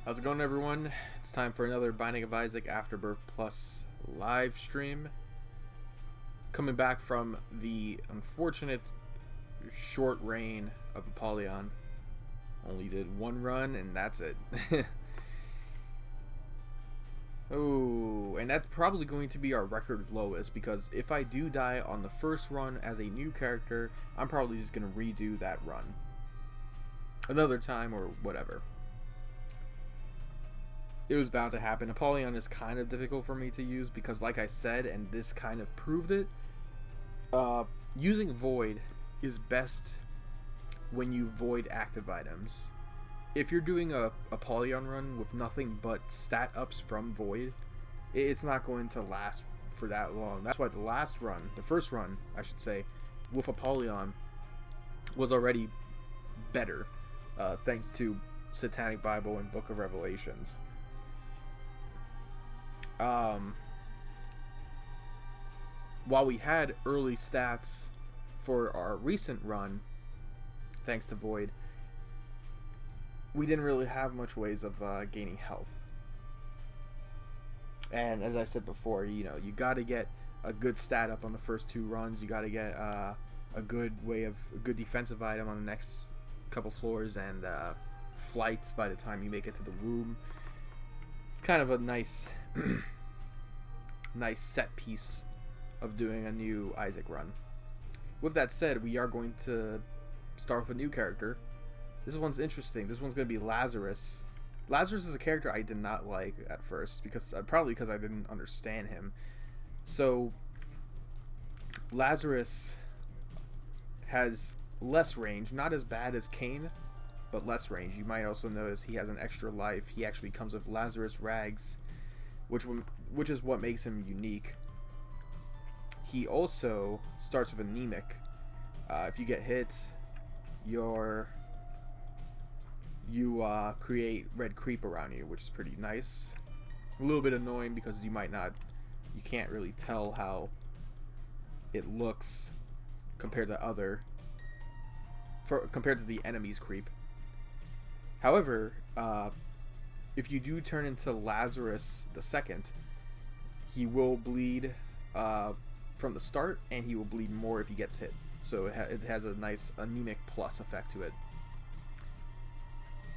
How's it going, everyone? It's time for another Binding of Isaac Afterbirth Plus live stream. Coming back from the unfortunate short reign of Apollyon. Only did one run, and that's it. Oh, and that's probably going to be our record lowest, because if I do die on the first run as a new character, I'm probably just going to redo that run another time or whatever. It was bound to happen. Apollyon is kind of difficult for me to use because, like I said, and this kind of proved it, using Void is best when you void active items. If you're doing a Apollyon run with nothing but stat ups from Void, it's not going to last for that long. That's why the first run, I should say, with Apollyon was already better, thanks to Satanic Bible and Book of Revelations. While we had early stats for our recent run, thanks to Void, we didn't really have much ways of gaining health. And as I said before, you got to get a good stat up on the first two runs. You got to get a good defensive item on the next couple floors, and flights by the time you make it to the womb. It's kind of a nice nice set piece of doing a new Isaac run. With that said, we are going to start with a new character. This one's interesting. This one's going to be Lazarus. Lazarus is a character I did not like at first, probably because I didn't understand him. So Lazarus has less range, not as bad as Cain, but less range. You might also notice he has an extra life. He actually comes with Lazarus rags, which is what makes him unique. He also starts with anemic. If you get hit, you create red creep around you, which is pretty nice. A little bit annoying because you can't really tell how it looks compared to the enemy's creep. However, if you do turn into Lazarus the second, he will bleed from the start, and he will bleed more if he gets hit. So it has a nice anemic plus effect to it.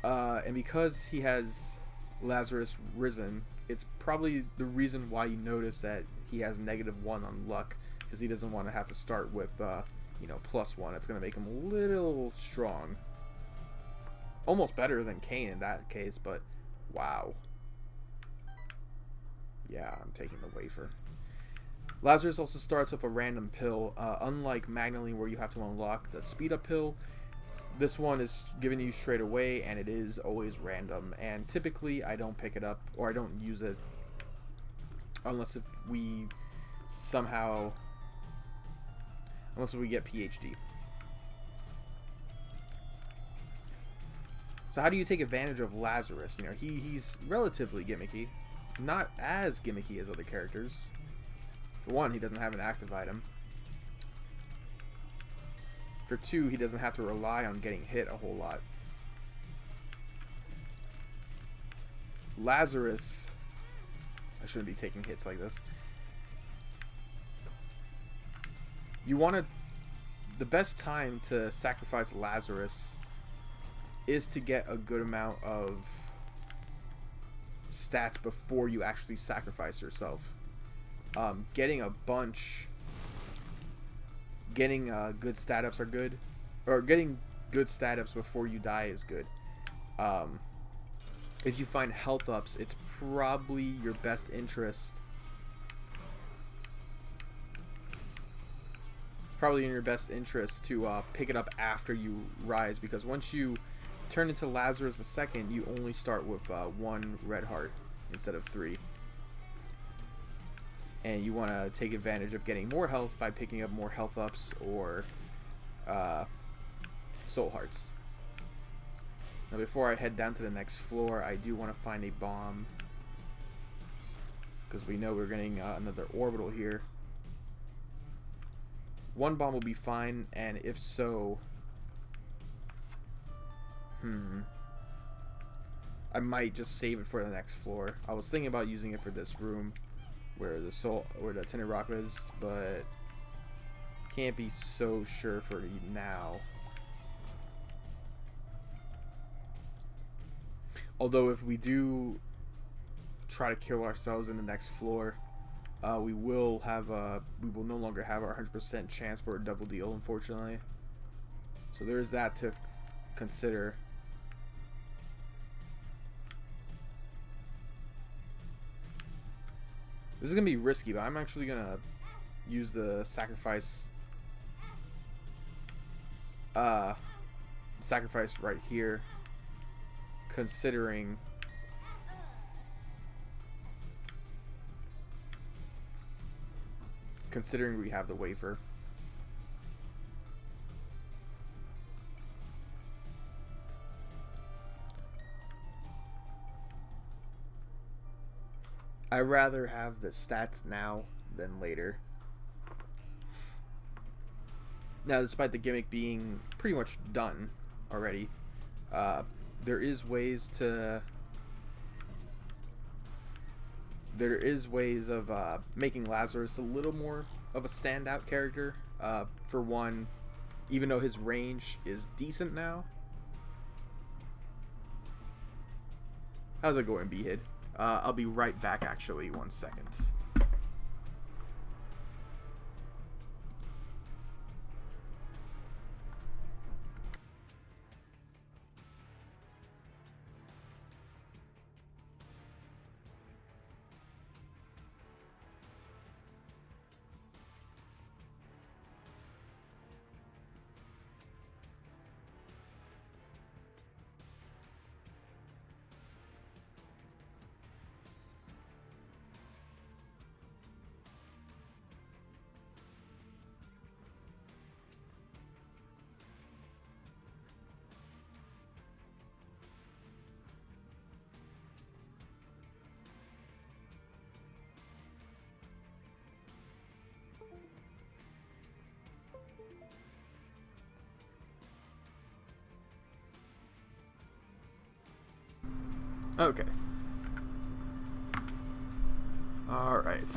And because he has Lazarus Risen, it's probably the reason why you notice that he has -1 on luck, because he doesn't want to have to start with +1. It's going to make him a little strong. Almost better than Cain in that case, but wow. Yeah, I'm taking the wafer. Lazarus also starts with a random pill. Unlike Magnaline, where you have to unlock the speed up pill, this one is given to you straight away, and it is always random. And typically, I don't pick it up, or I don't use it, unless we get PhD. So how do you take advantage of Lazarus? He's relatively gimmicky. Not as gimmicky as other characters. For one, he doesn't have an active item. For two, he doesn't have to rely on getting hit a whole lot. Lazarus... I shouldn't be taking hits like this. The best time to sacrifice Lazarus is to get a good amount of stats before you actually sacrifice yourself. Getting good stat ups are good, or getting good stat ups before you die is good. If you find health ups, it's probably your best interest. It's probably in your best interest to pick it up after you rise, because once you turn into Lazarus the second, you only start with 1 red heart instead of 3. And you want to take advantage of getting more health by picking up more health ups or soul hearts. Now, before I head down to the next floor, I do want to find a bomb, because we know we're getting another orbital here. One bomb will be fine, and if so... I might just save it for the next floor. I was thinking about using it for this room where the tinted rock is, but can't be so sure for now. Although if we do try to kill ourselves in the next floor, we will no longer have our 100% chance for a double deal, unfortunately. So there is that to consider. This is gonna be risky, but I'm actually gonna use the sacrifice right here, considering we have the wafer. I'd rather have the stats now than later. Now, despite the gimmick being pretty much done already, there is ways of making Lazarus a little more of a standout character. For one, even though his range is decent now. How's it going, B-Hid? I'll be right back, actually. 1 second. Okay. Alright.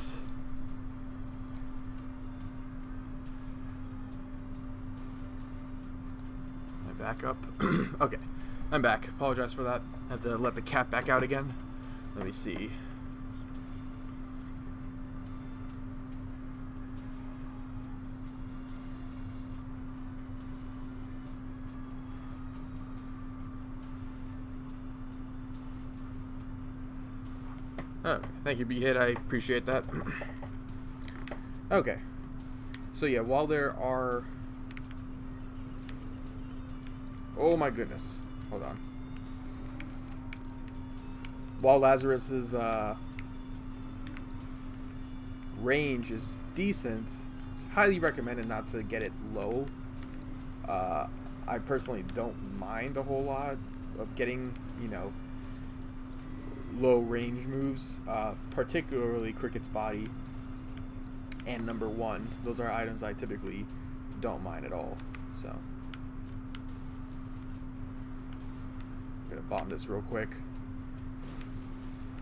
Am I back up? Okay. I'm back. Apologize for that. I have to let the cat back out again. Let me see. Oh, thank you, B-Hit. I appreciate that. Okay. So yeah, while there are... Oh my goodness. Hold on. While Lazarus's range is decent, it's highly recommended not to get it low. I personally don't mind a whole lot of getting, you know, low range moves, particularly Cricket's Body and Number 1. Those are items I typically don't mind at all. So I'm gonna bomb this real quick.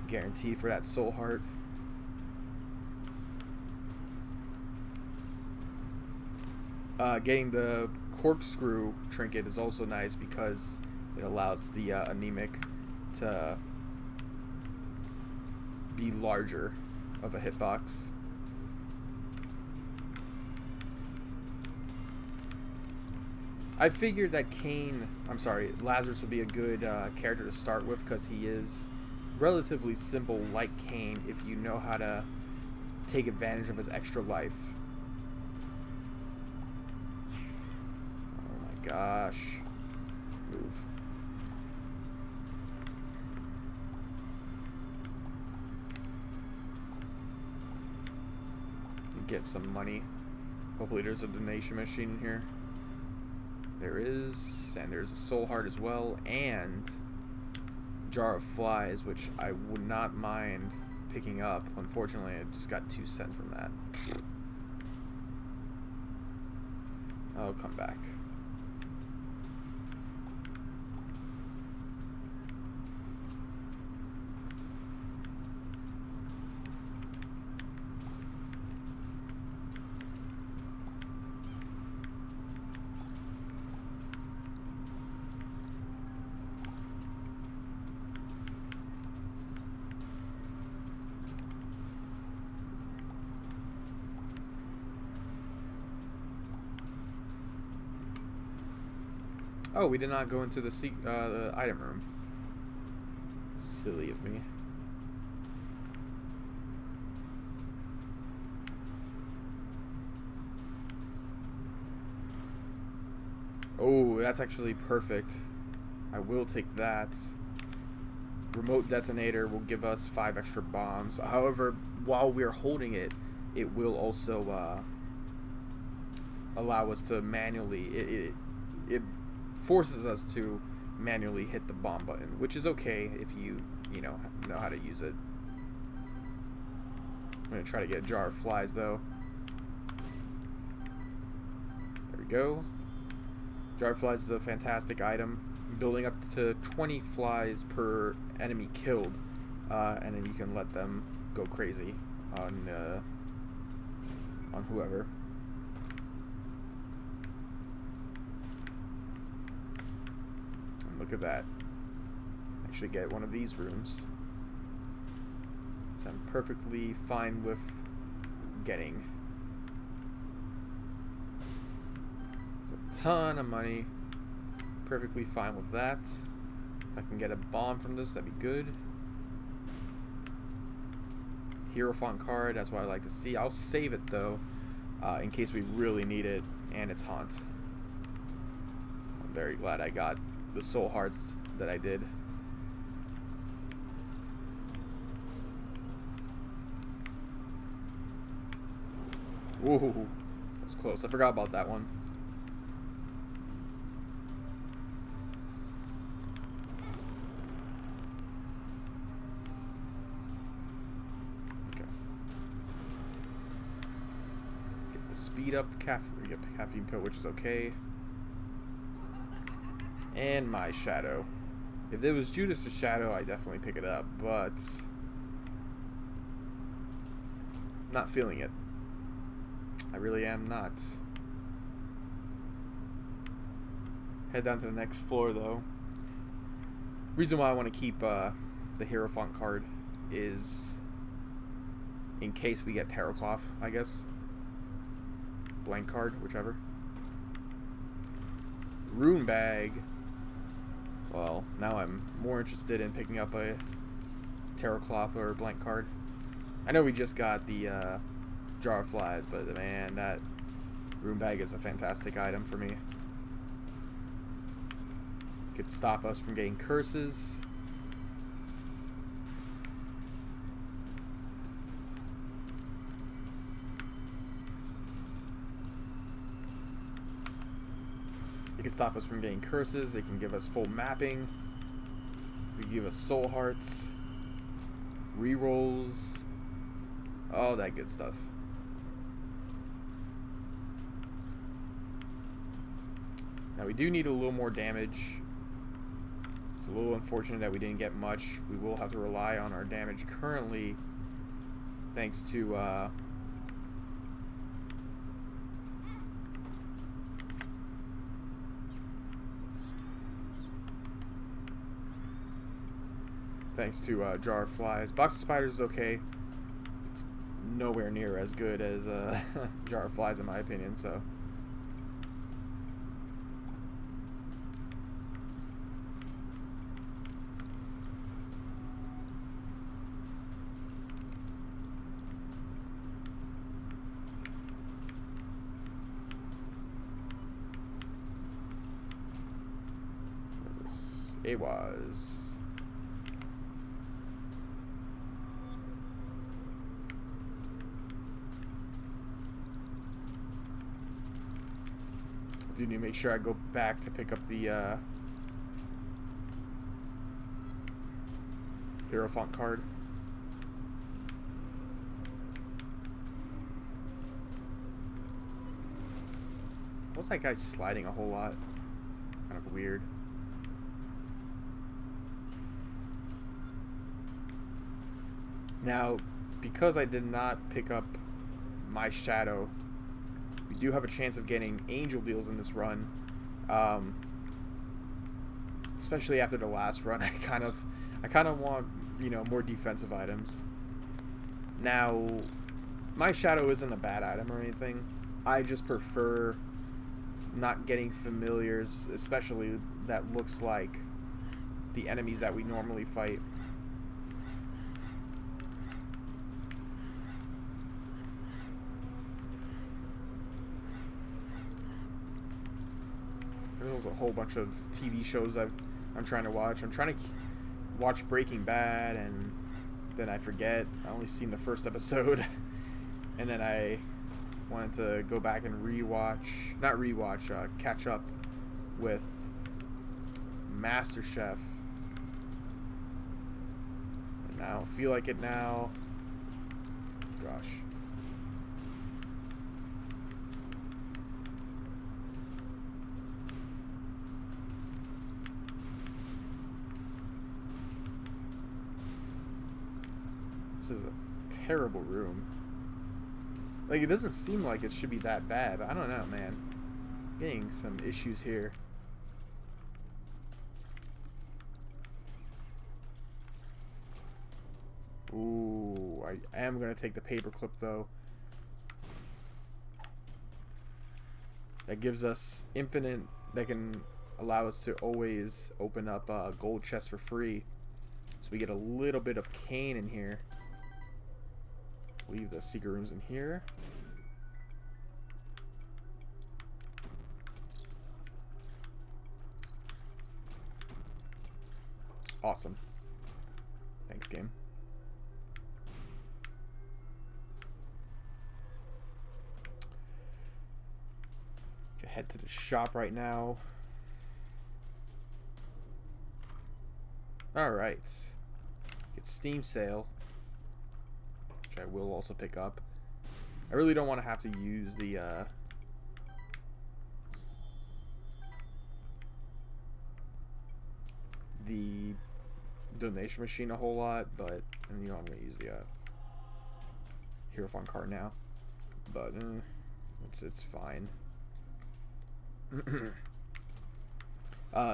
Guarantee for that soul heart. Getting the corkscrew trinket is also nice because it allows the anemic to be larger of a hitbox. I figured that Lazarus would be a good character to start with because he is relatively simple like Cain if you know how to take advantage of his extra life. Oh my gosh. Move. Get some money. Hopefully there's a donation machine in here. There is, and there's a soul heart as well, and jar of flies, which I would not mind picking up. Unfortunately, I just got 2 cents from that. I'll come back. Oh, we did not go into the item room. Silly of me. Oh, that's actually perfect. I will take that. Remote detonator will give us 5 extra bombs. However, while we're holding it, it will also allow us to manually... It forces us to manually hit the bomb button, which is okay if you know how to use it. I'm going to try to get a jar of flies, though. There we go. Jar of flies is a fantastic item. Building up to 20 flies per enemy killed, and then you can let them go crazy on whoever. And look at that. Actually get one of these rooms. I'm perfectly fine with getting. A ton of money. Perfectly fine with that. If I can get a bomb from this, that'd be good. Hierophant card, that's what I like to see. I'll save it though, in case we really need it, and it's Haunt. I'm very glad I got the soul hearts that I did. Ooh, that's close. I forgot about that one. Speed up caffeine pill, which is okay. And my shadow. If it was Judas' shadow, I definitely pick it up, but not feeling it. I really am not. Head down to the next floor, though. Reason why I want to keep the Hierophant card is in case we get Tarot Cloth, I guess. Blank card, whichever. Rune bag. Well, now I'm more interested in picking up a Tarot Cloth or a blank card. I know we just got the jar of flies, but man, that rune bag is a fantastic item for me. Could stop us from getting curses. It can stop us from getting curses. It can give us full mapping. It can give us soul hearts, rerolls, all that good stuff. Now we do need a little more damage. It's a little unfortunate that we didn't get much. We will have to rely on our damage currently, thanks to Jar of Flies. Box of Spiders is okay. It's nowhere near as good as Jar of Flies in my opinion, so. What is this? AWAS. Do need to make sure I go back to pick up the Hierophant card. Looks like guy's sliding a whole lot. Kind of weird. Now, because I did not pick up my shadow, we do have a chance of getting angel deals in this run, especially after the last run. I kind of want, you know, more defensive items. Now, my shadow isn't a bad item or anything. I just prefer not getting familiars, especially that looks like the enemies that we normally fight. There's a whole bunch of TV shows I'm trying to watch. I'm trying to watch Breaking Bad, and then I forget. I only seen the first episode, and then I wanted to go back and catch up with MasterChef. And I don't feel like it now. Gosh. This is a terrible room. Like, it doesn't seem like it should be that bad, but I don't know, man. I'm getting some issues here. Ooh, I am going to take the paperclip, though. That gives us infinite... That can allow us to always open up a gold chest for free. So we get a little bit of cane in here. Leave the secret rooms in here. Awesome. Thanks, game. Head to the shop right now. Alright. Get Steam Sale, which I will also pick up. I really don't want to have to use the donation machine a whole lot, but you know I'm gonna use the Hero Fun card now. But it's fine.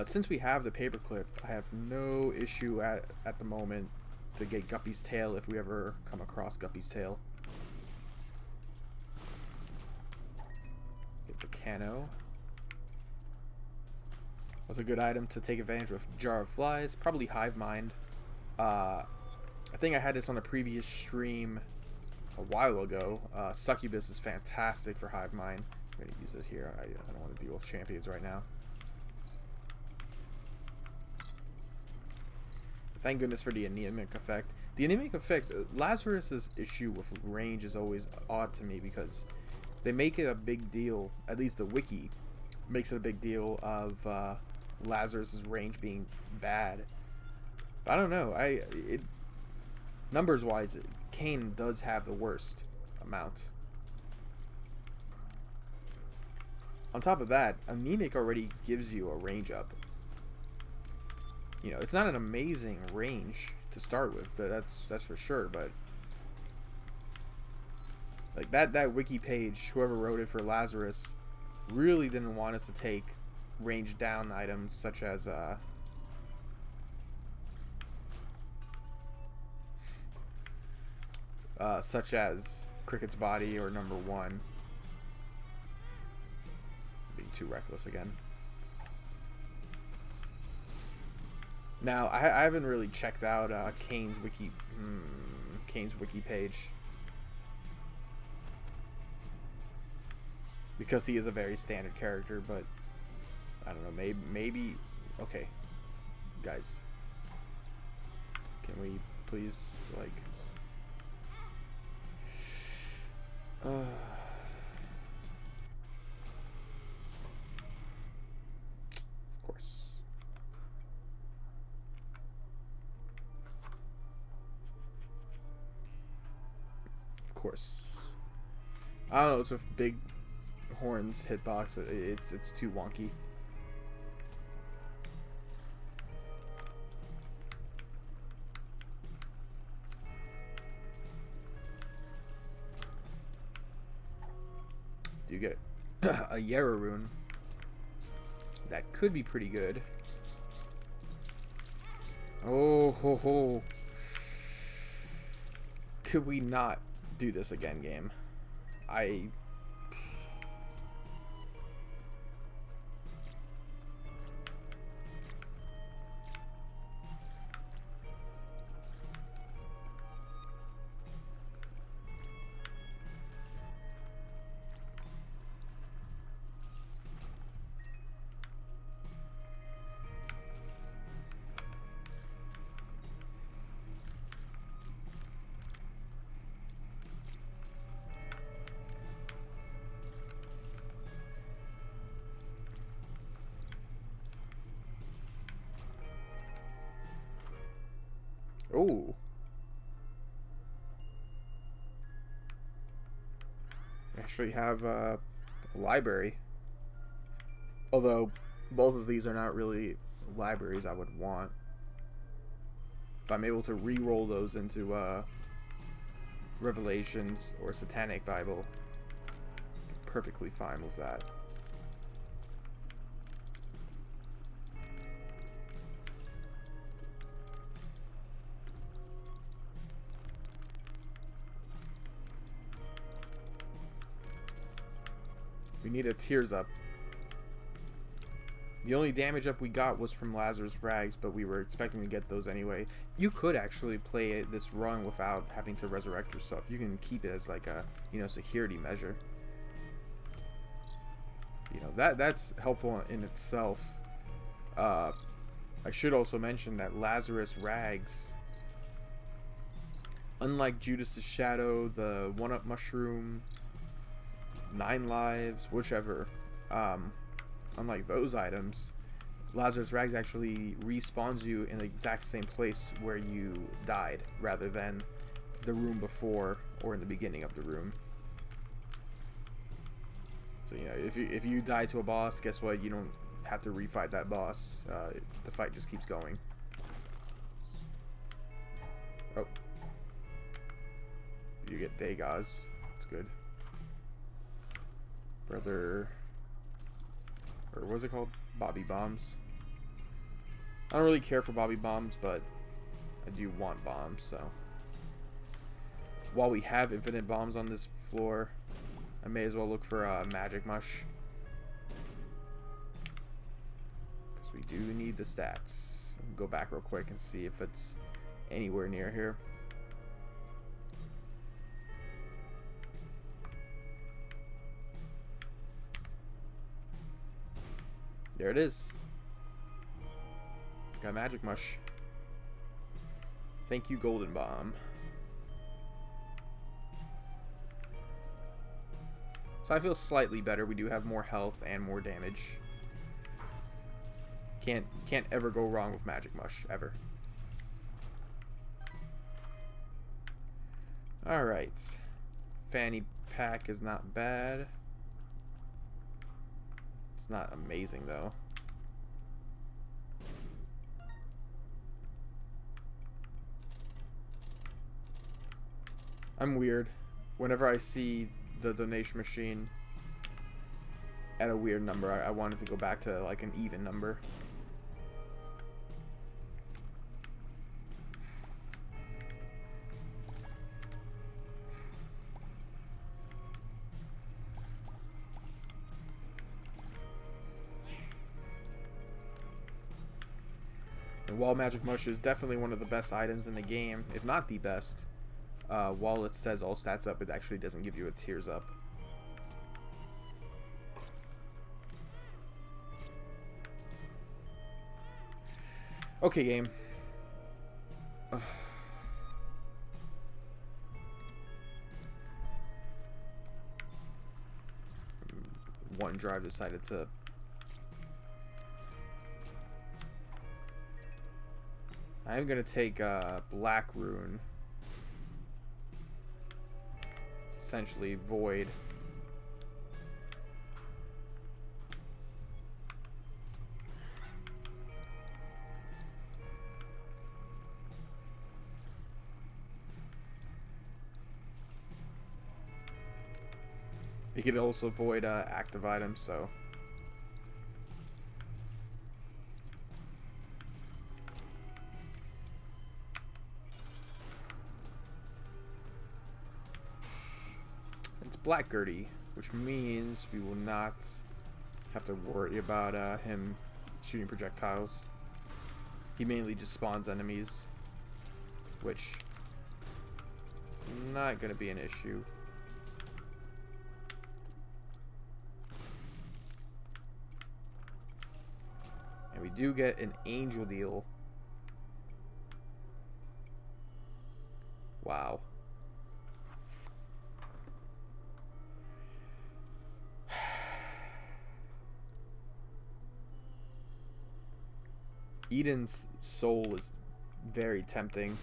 Since we have the paperclip, I have no issue at the moment to get Guppy's tail if we ever come across Guppy's tail. Get the cano. What's a good item to take advantage of Jar of Flies? Probably Hive Mind. I think I had this on a previous stream a while ago. Succubus is fantastic for Hive Mind. I'm going to use it here. I don't want to deal with champions right now. Thank goodness for the anemic effect. The anemic effect, Lazarus's issue with range is always odd to me because they make it a big deal, at least the wiki makes it a big deal of Lazarus's range being bad. I don't know. Numbers wise, Kane does have the worst amount. On top of that, anemic already gives you a range up. You know, it's not an amazing range to start with, that's for sure, but like that wiki page, whoever wrote it for Lazarus really didn't want us to take range down items such as Cricket's Body or number 1. Being too reckless again. Now, I haven't really checked out Kane's wiki page because he is a very standard character, but I don't know, maybe okay, guys, can we please, like, of course. Of course. I don't know, it's a big horns hitbox, but it's too wonky. Do you get a Yara rune? That could be pretty good. Oh ho ho. Could we not do this again, game? Oh. We actually have a library. Although, both of these are not really libraries I would want. If I'm able to re-roll those into Revelations or Satanic Bible, I'm perfectly fine with that. We need a Tears Up. The only damage up we got was from Lazarus Rags, but we were expecting to get those anyway. You could actually play this run without having to resurrect yourself. You can keep it as like a, you know, security measure. You know, that's helpful in itself. I should also mention that Lazarus Rags, unlike Judas's Shadow, the 1-Up Mushroom, 9 Lives, whichever, unlike those items, Lazarus Rags actually respawns you in the exact same place where you died, rather than the room before or in the beginning of the room. So, you know, if you die to a boss, guess what? You don't have to refight that boss. The fight just keeps going. Oh. You get Dagaz. That's good. Brother... or what was it called? Bobby Bombs. I don't really care for Bobby Bombs, but I do want bombs, so. While we have infinite bombs on this floor, I may as well look for Magic Mush. Because we do need the stats. Go back real quick and see if it's anywhere near here. There it is. Got Magic Mush. Thank you, Golden Bomb. So I feel slightly better. We do have more health and more damage. Can't ever go wrong with Magic Mush, ever. Alright. Fanny Pack is not bad. It's not amazing, though. I'm weird. Whenever I see the donation machine at a weird number, I want it to go back to like an even number. And while Magic Mush is definitely one of the best items in the game, if not the best, while it says all stats up, it actually doesn't give you a Tears Up. Okay, game. OneDrive decided to... I'm gonna take Black Rune. It's essentially Void. You can also void active items, so... It's Black Gertie, which means we will not have to worry about him shooting projectiles. He mainly just spawns enemies, which is not going to be an issue. And we do get an Angel Deal. Wow. Eden's Soul is very tempting.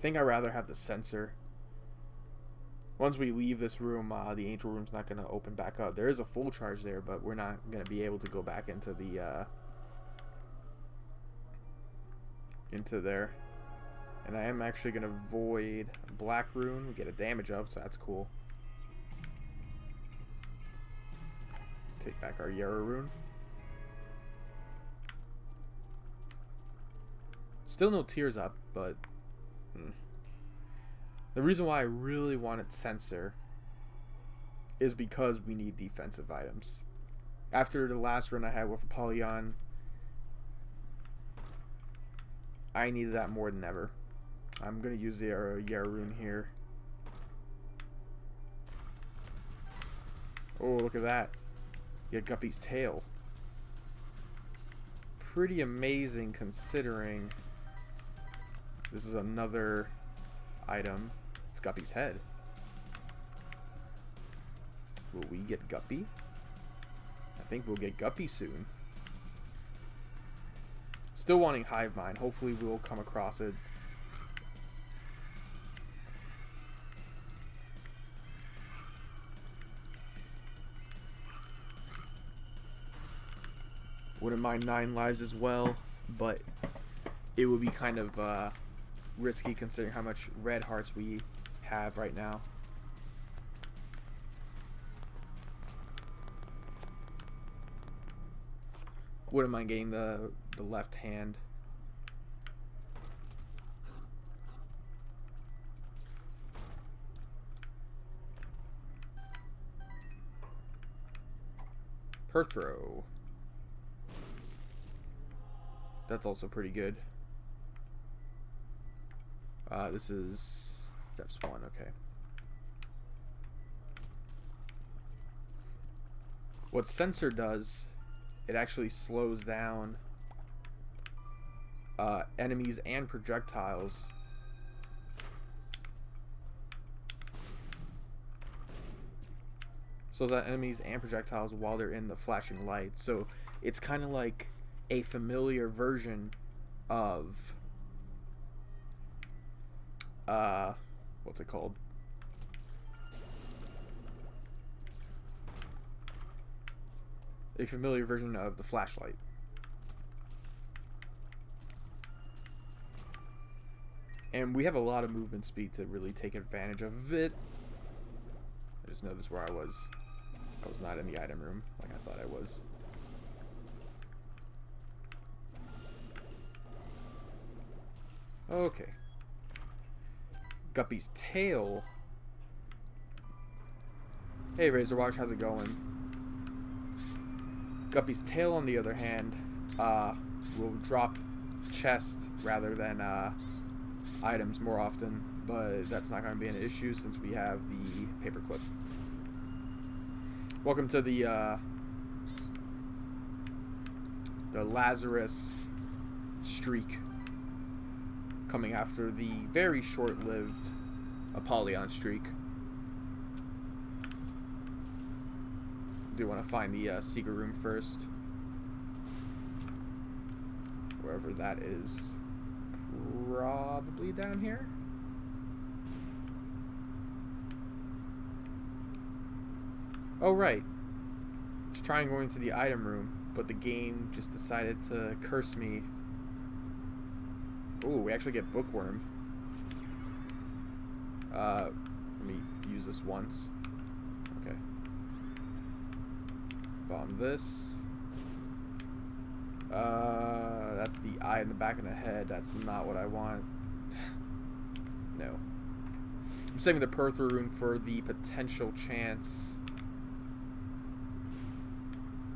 think I'd rather have the sensor. Once we leave this room, the angel room's not going to open back up. There is a full charge there, but we're not going to be able to go back into the into there. And I am actually going to void black rune. We get a damage up, so that's cool. Take back our Yarrow rune. Still no tears up, but the reason why I really wanted sensor is because we need defensive items. After the last run I had with Apollyon, I needed that more than ever. I'm going to use the Yarrow rune here. Oh, look at that. You get Guppy's tail. Pretty amazing considering this is another item. It's Guppy's head. Will we get Guppy? I think we'll get Guppy soon. Still wanting Hive Mind. Hopefully we'll come across it. Wouldn't mind 9 lives as well, but it would be kind of risky considering how much red hearts we have right now. Wouldn't mind getting the left hand. Perthrow. That's also pretty good. This is depths 1, okay. What sensor does, it actually slows down enemies and projectiles. Slows down enemies and projectiles while they're in the flashing light. So it's kind of like a familiar version of what's it called? A familiar version of the flashlight. And we have a lot of movement speed to really take advantage of it. I just noticed where I was. I was not in the item room like I thought I was. Okay. Guppy's tail. Hey Razorwatch, how's it going? Guppy's tail, on the other hand, will drop chest rather than items more often, but that's not going to be an issue since we have the paperclip. Welcome to the Lazarus streak, coming after the very short-lived Apollyon streak. Do want to find the secret room first, wherever that is. Probably down here. Oh right, I was trying going to the item room, but the game just decided to curse me. Ooh, we actually get Bookworm. Let me use this once. Okay. Bomb this. That's the eye in the back of the head. That's not what I want. No. I'm saving the Perthrow rune for the potential chance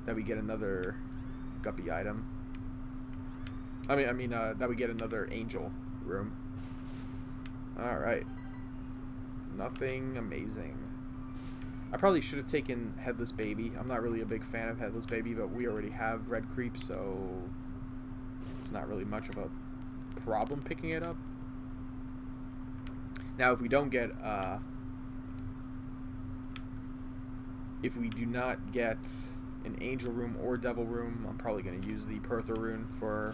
that we get another Guppy item. I mean, that we get another angel room. Alright. Nothing amazing. I probably should have taken Headless Baby. I'm not really a big fan of Headless Baby, but we already have Red Creep, so it's not really much of a problem picking it up. Now, if we don't get, if we do not get an Angel Room or Devil Room, I'm probably going to use the Perthrow rune for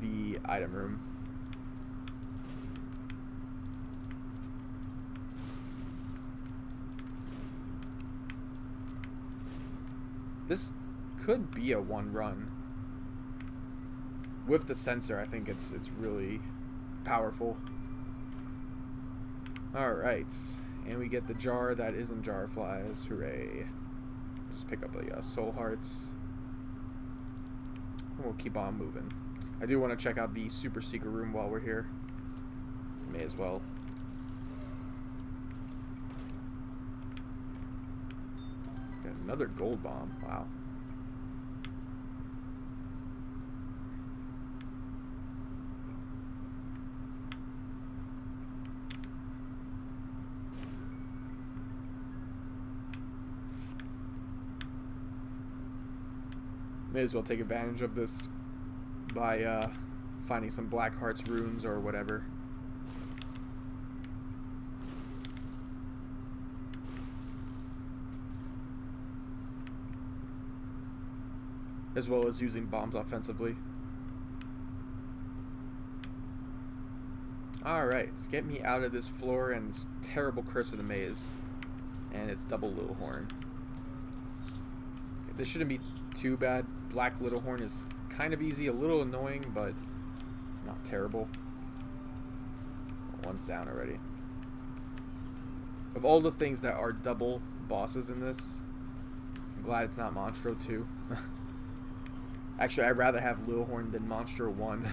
the item room. This could be a one run. With the sensor, I think it's really powerful. Alright. And we get the jar that isn't jar flies. Hooray. Just pick up the soul hearts. And we'll keep on moving. I do want to check out the super secret room while we're here. May as well. Got another gold bomb. Wow. May as well take advantage of this by finding some Black Hearts runes or whatever. As well as using bombs offensively. Alright, let's get me out of this floor and this terrible curse of the maze. And it's double Little Horn. Okay, this shouldn't be too bad. Black Little Horn is kind of easy, a little annoying, but not terrible. One's down already. Of all the things that are double bosses in this, I'm glad it's not Monstro 2. Actually, I'd rather have Little Horn than Monstro 1.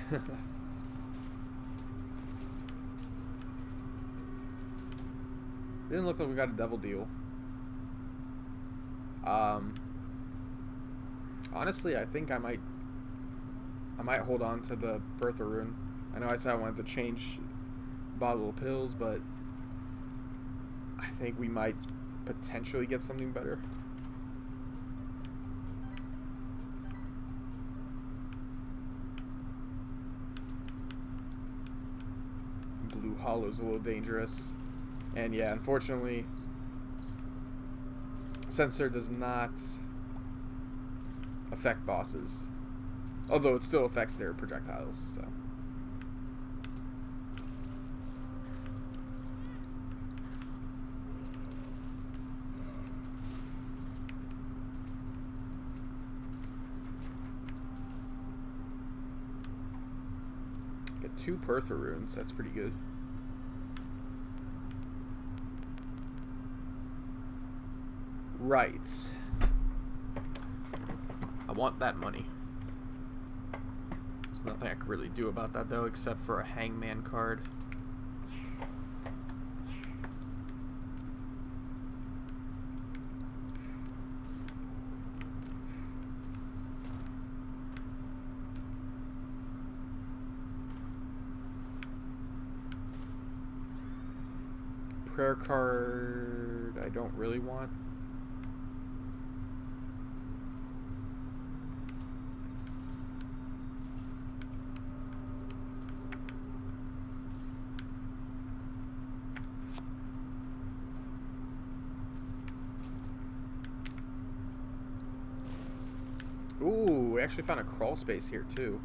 Didn't look like we got a devil deal. Honestly, I think I might hold on to the Bertha rune. I know I said I wanted to change bottle of pills, but I think we might potentially get something better. Blue Hollow's a little dangerous. And yeah, unfortunately, sensor does not affect bosses. Although it still affects their projectiles, so. Get 2 Pertha runes, that's pretty good. Right. I want that money. There's nothing I can really do about that though, except for a hangman card. Prayer card I don't really want. Ooh, we actually found a crawl space here too.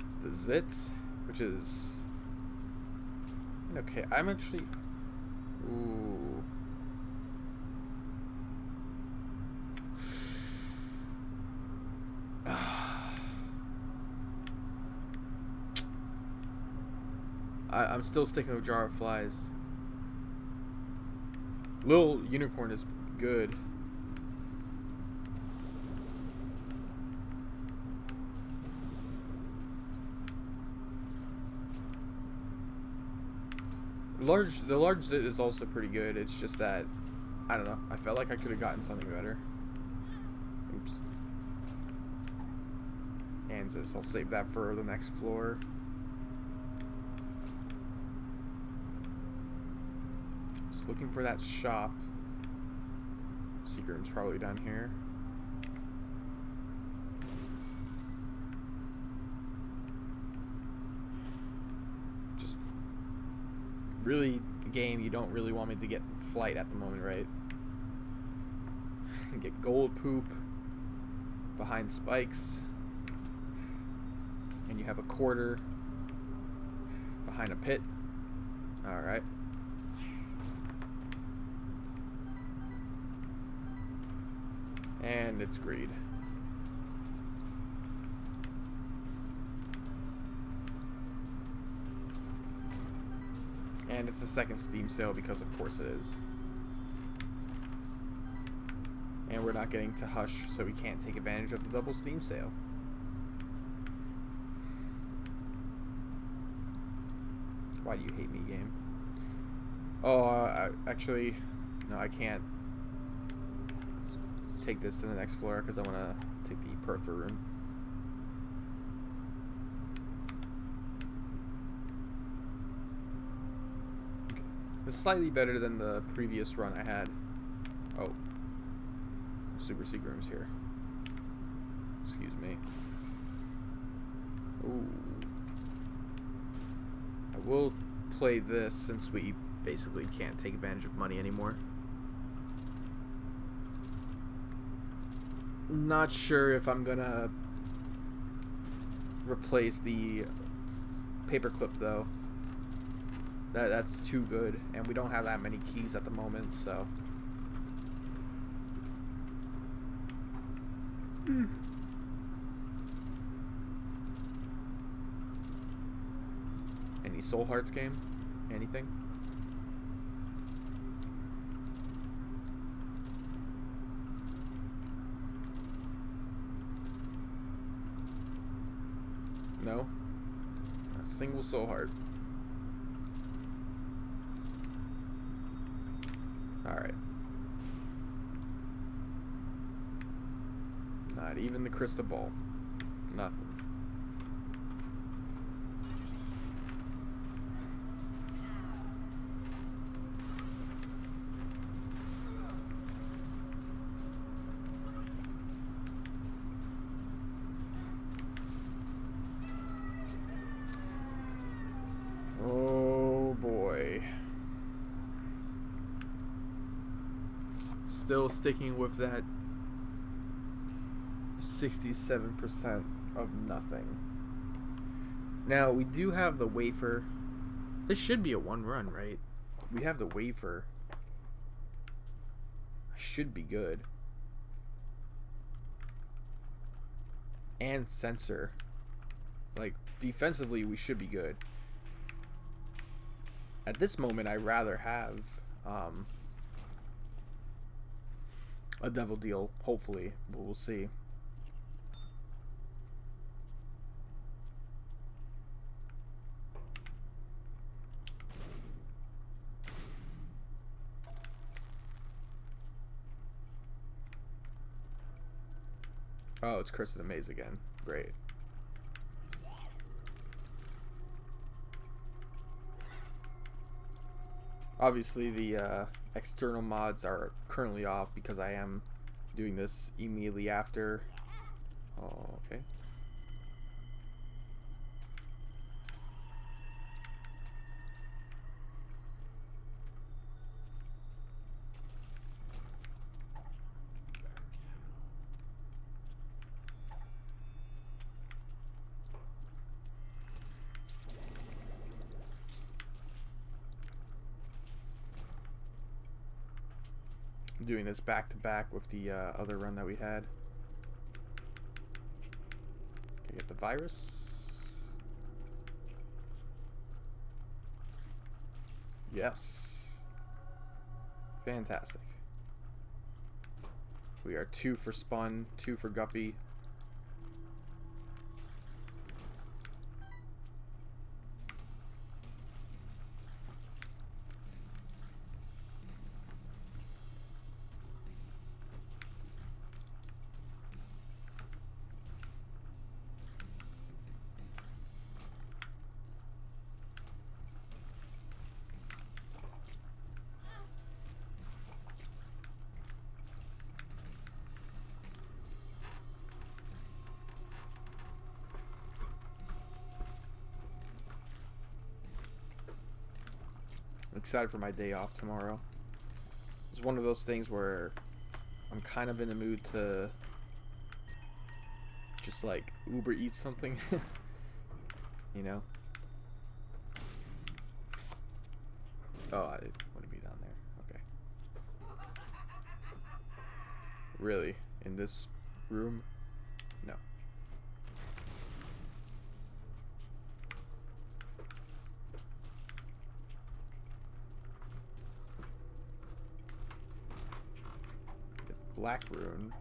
It's the Zit, which is okay. I'm actually ooh. I'm still sticking with Jar of Flies. Little Unicorn is good. The large Zit is also pretty good. It's just that I don't know. I felt like I could have gotten something better. Oops. Kansas. I'll save that for the next floor. Just looking for that shop. Secret room's probably down here. Just really, game, you don't really want me to get flight at the moment, right? Get gold poop behind spikes. And you have a quarter behind a pit. Alright. And it's greed. And it's the second Steam sale because of course it is. And we're not getting to Hush, so we can't take advantage of the double Steam sale. Why do you hate me, game? Oh, actually, no, I can't take this to the next floor because I want to take the Pertha room. Okay. It's slightly better than the previous run I had. Oh. Super secret rooms here. Excuse me. Ooh. I will play this since we basically can't take advantage of money anymore. Not sure if I'm gonna replace the paperclip though. That's too good, and we don't have that many keys at the moment, so. Any Soul Hearts game? Anything? No? A single Soul Heart. Alright. Not even the crystal ball. Nothing. Oh boy. Still sticking with that 67% of nothing. Now, we do have the wafer. This should be a one run, right? We have the wafer. Should be good. And sensor. Like, defensively, we should be good. At this moment, I'd rather have a devil deal, hopefully, but we'll see. Oh, it's Curse of the Maze again. Great. Obviously, the external mods are currently off because I am doing this immediately after. Oh, okay. I'm doing this back to back with the other run that we had. Can I get the virus? Yes. Fantastic. We are 2 for Spun, 2 for Guppy. I'm excited for my day off tomorrow. It's one of those things where I'm kind of in the mood to just like Uber eat something. You know? Oh, I want to be down there. Okay. Really? in this room? No. Black rune.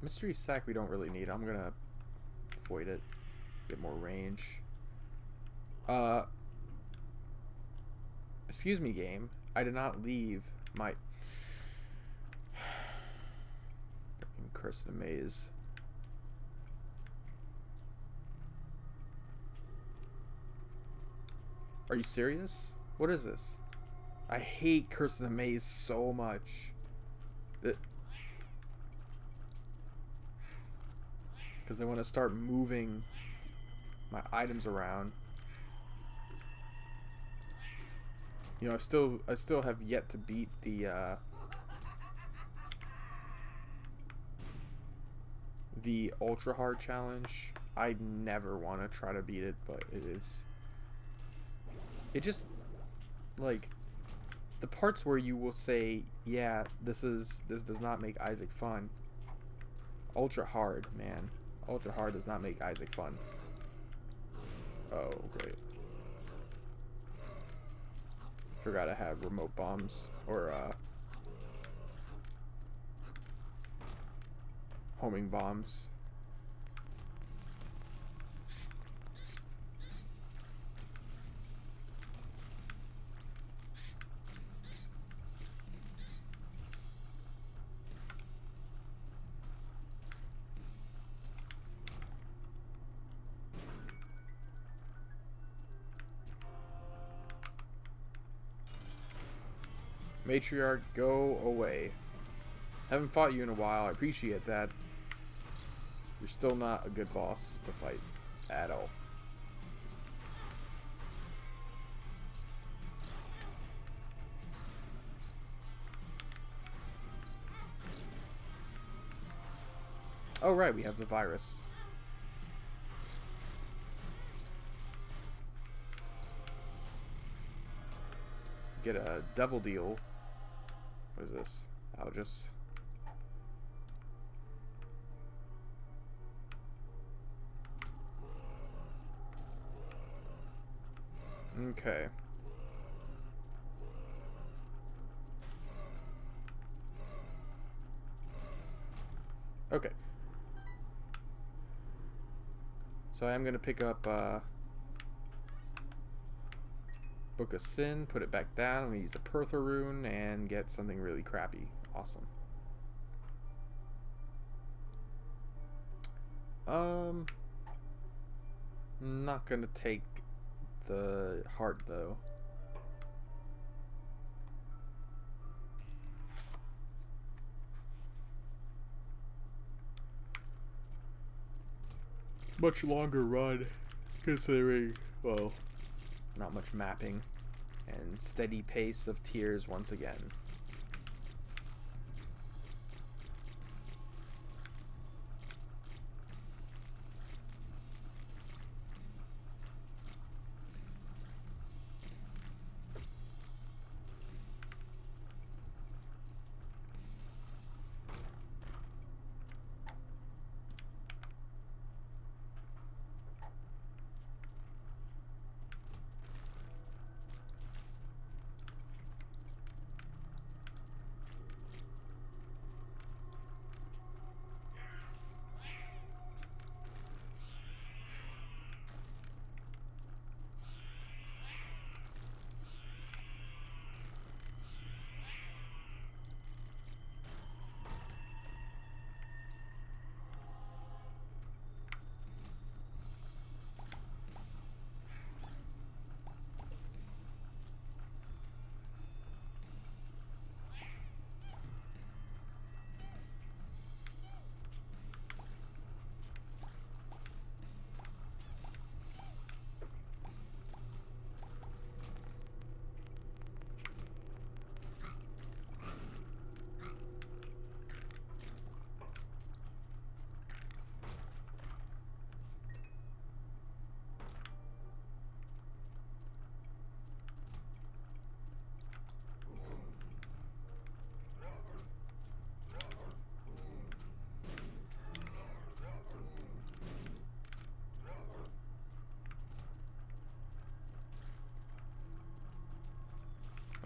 Mystery sack we don't really need. I'm gonna void it. Get more range. Excuse me, game. I did not leave my Curse in a Maze. Are you serious? What is this? I hate Curse in a Maze so much. Because I want to start moving my items around. You know, I still have yet to beat the ultra hard challenge. I never want to try to beat it, but it just, like, the parts where you will say, yeah, this does not make Isaac fun. Ultra hard, man. Ultra hard does not make Isaac fun. Oh, great. Forgot I have remote bombs, or homing bombs. Matriarch, go away. Haven't fought you in a while. I appreciate that. You're still not a good boss to fight at all. Oh right, we have the virus. Get a devil deal. What is this? I'll just... Okay. Okay. So I am going to pick up Book of Sin, put it back down. I'm going to use the Pertha rune and get something really crappy. Awesome. Not going to take the heart though. Much longer run, considering, well, not much mapping, and steady pace of tears once again.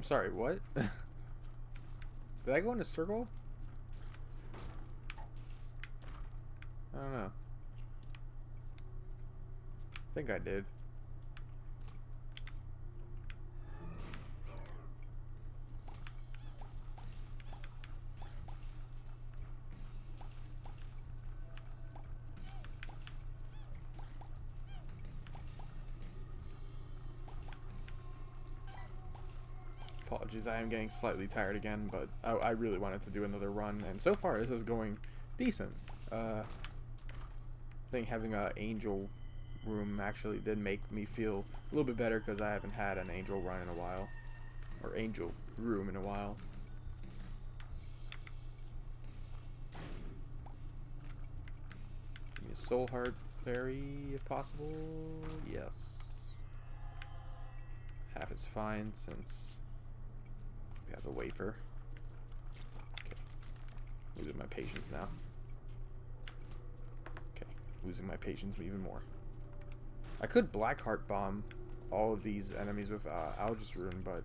I'm sorry, what? Did I go in a circle? I don't know. I think I did. Apologies, I am getting slightly tired again, but I really wanted to do another run, and so far this is going decent. I think having a angel room actually did make me feel a little bit better because I haven't had an angel run in a while, or angel room in a while. Give me a soul heart berry if possible. Yes. Half is fine since we have the wafer. Okay. Losing my patience now. Okay. Losing my patience even more. I could Blackheart bomb all of these enemies with Algis Rune, but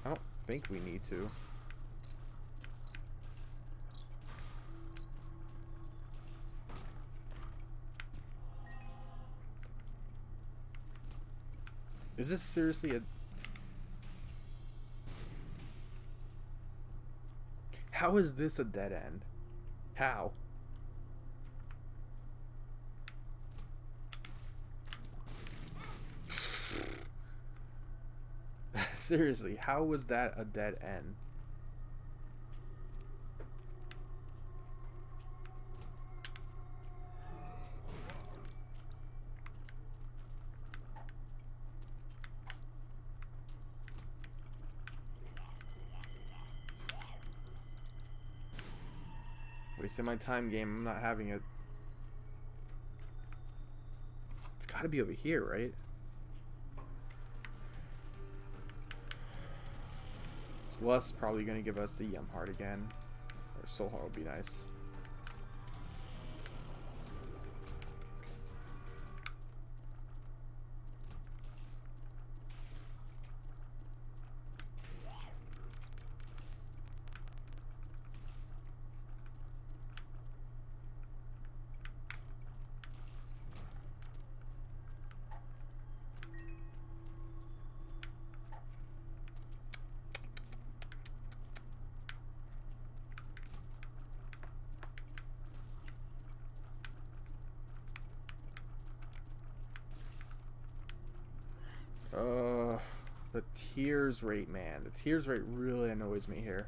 I don't think we need to. Is this seriously a... How is this a dead end? How? Seriously, how was that a dead end? Wasting my time, game. I'm not having it. It's gotta be over here, right? Lust probably gonna give us the Yum Heart again, or Soul Heart would be nice. The tears rate, man. The tears rate really annoys me here.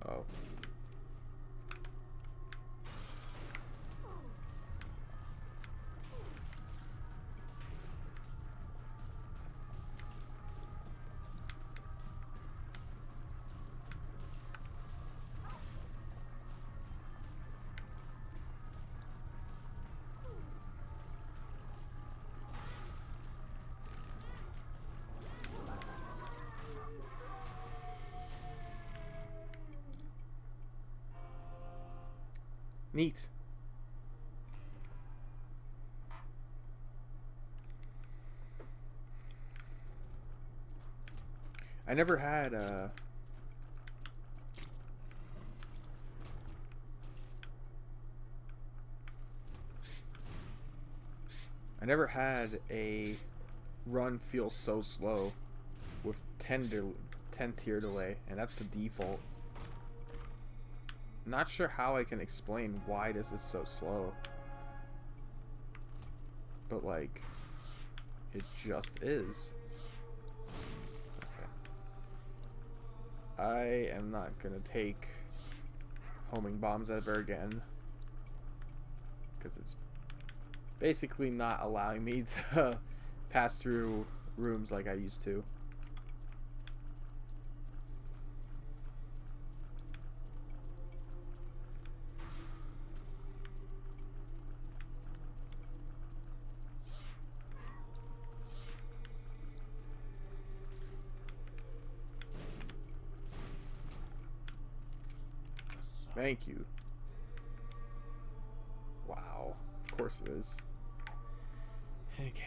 Oh. Neat. I never had a run feel so slow with 10 tier delay, and that's the default. Not sure how I can explain why this is so slow, but like, it just is. Okay. I am not gonna take homing bombs ever again, because it's basically not allowing me to pass through rooms like I used to. Thank you. Of course it is. Okay.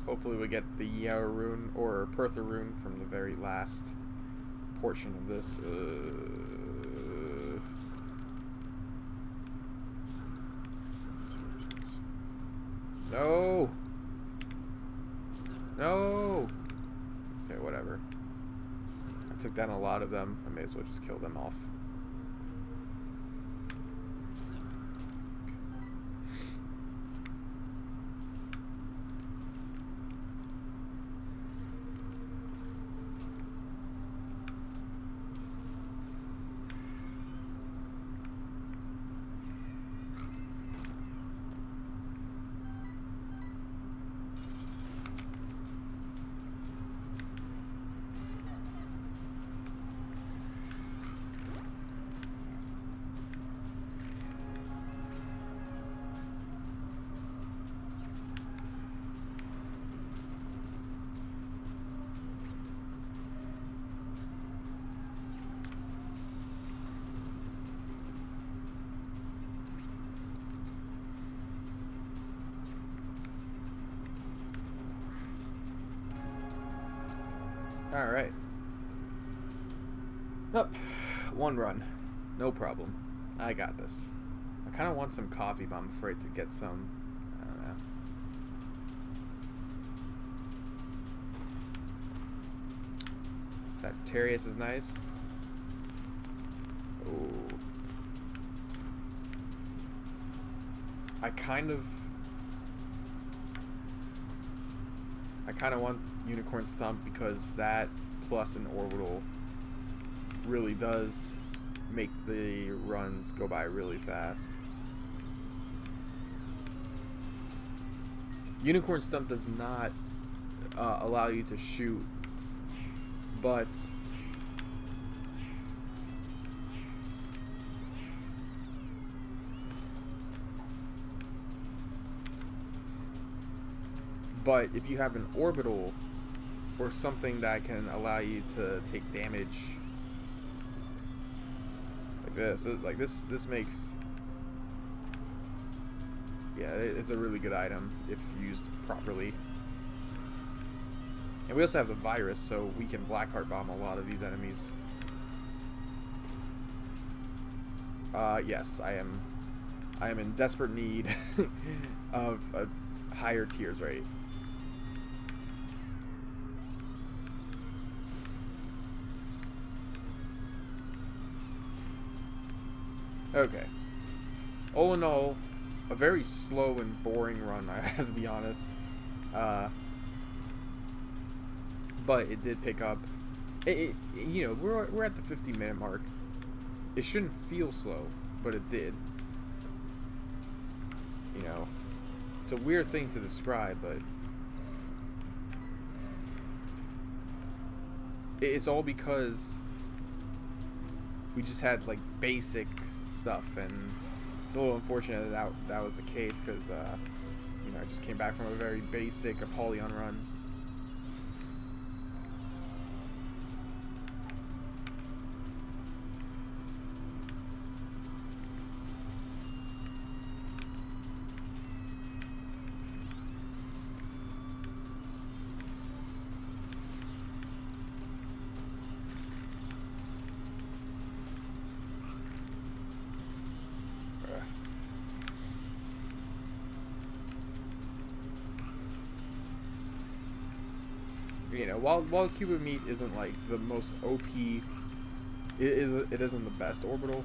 Hopefully we get the Yao rune or Pertha rune from the very last portion of this. No! No! Okay, whatever. I took down a lot of them. I may as well just kill them off. Alright. Up. One run. No problem. I got this. I kind of want some coffee, but I'm afraid to get some. I don't know. Sagittarius is nice. Oh. I kind of want Unicorn Stump because that plus an orbital really does make the runs go by really fast. Unicorn Stump does not allow you to shoot, but if you have an orbital or something that can allow you to take damage like this makes, yeah, it's a really good item if used properly. And we also have the virus, so we can Blackheart Bomb a lot of these enemies. Yes, I am in desperate need of a higher tears rate. Okay. All in all, a very slow and boring run, I have to be honest. But it did pick up. You know, we're at the 50-minute mark. It shouldn't feel slow, but it did. You know, it's a weird thing to describe, but it's all because we just had like basic stuff, and it's a little unfortunate that was the case, because you You know, I just came back from a very basic Apollyon run. You know, while Cuban Meat isn't like the most OP, it isn't the best orbital.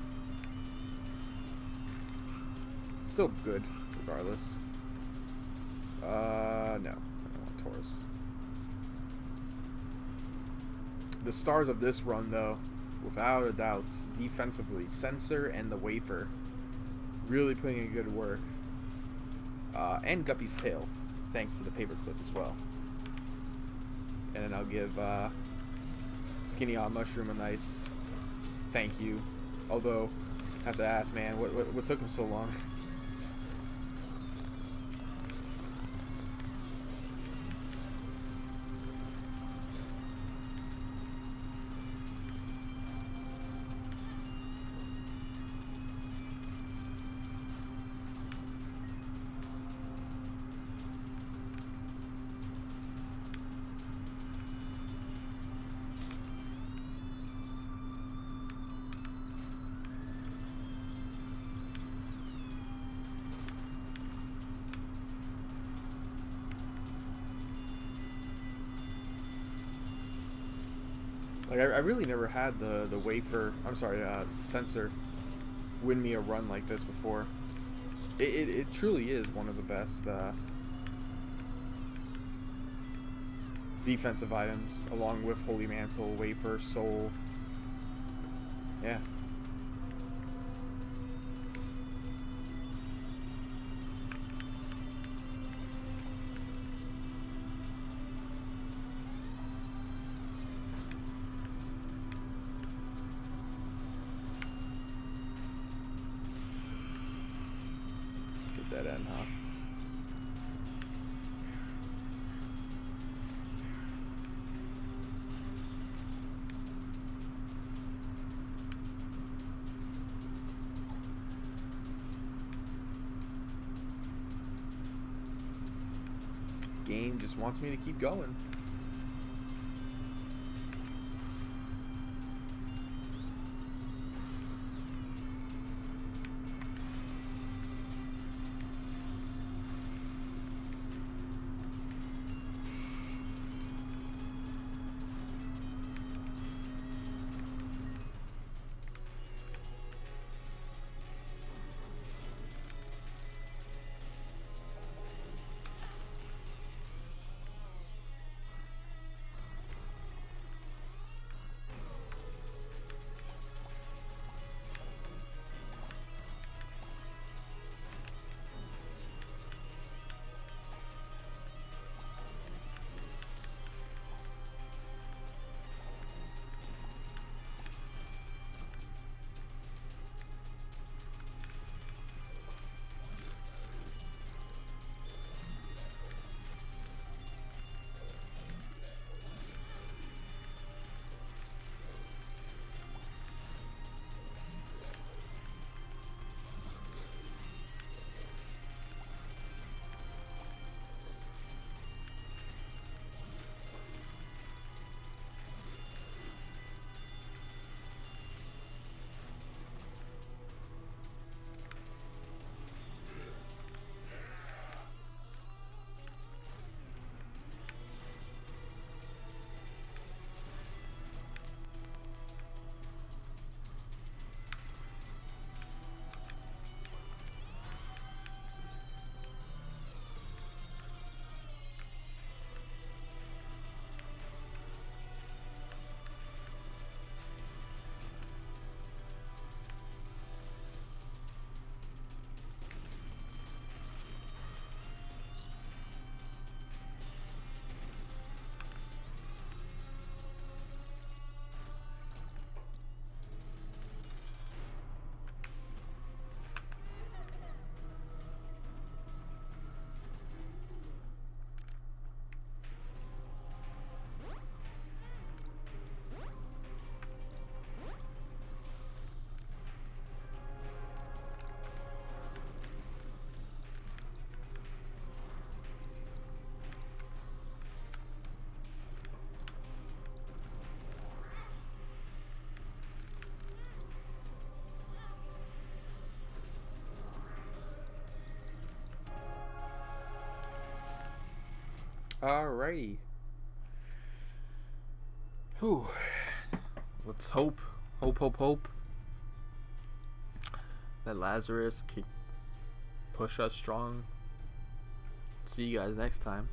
It's still good, regardless. No, I don't want Taurus. The stars of this run, though, without a doubt, defensively, Sensor and the Wafer, really putting in good work. And Guppy's Tail, thanks to the paperclip as well. And then I'll give Skinny Hot Mushroom a nice thank you. Although, I have to ask, man, what took him so long? Like, I really never had the Wafer, Sensor win me a run like this before. It truly is one of the best defensive items, along with Holy Mantle, Wafer, Soul. Yeah. Dead end, huh? Game just wants me to keep going. Alrighty. Whew. Let's hope that Lazarus can push us strong. See you guys next time.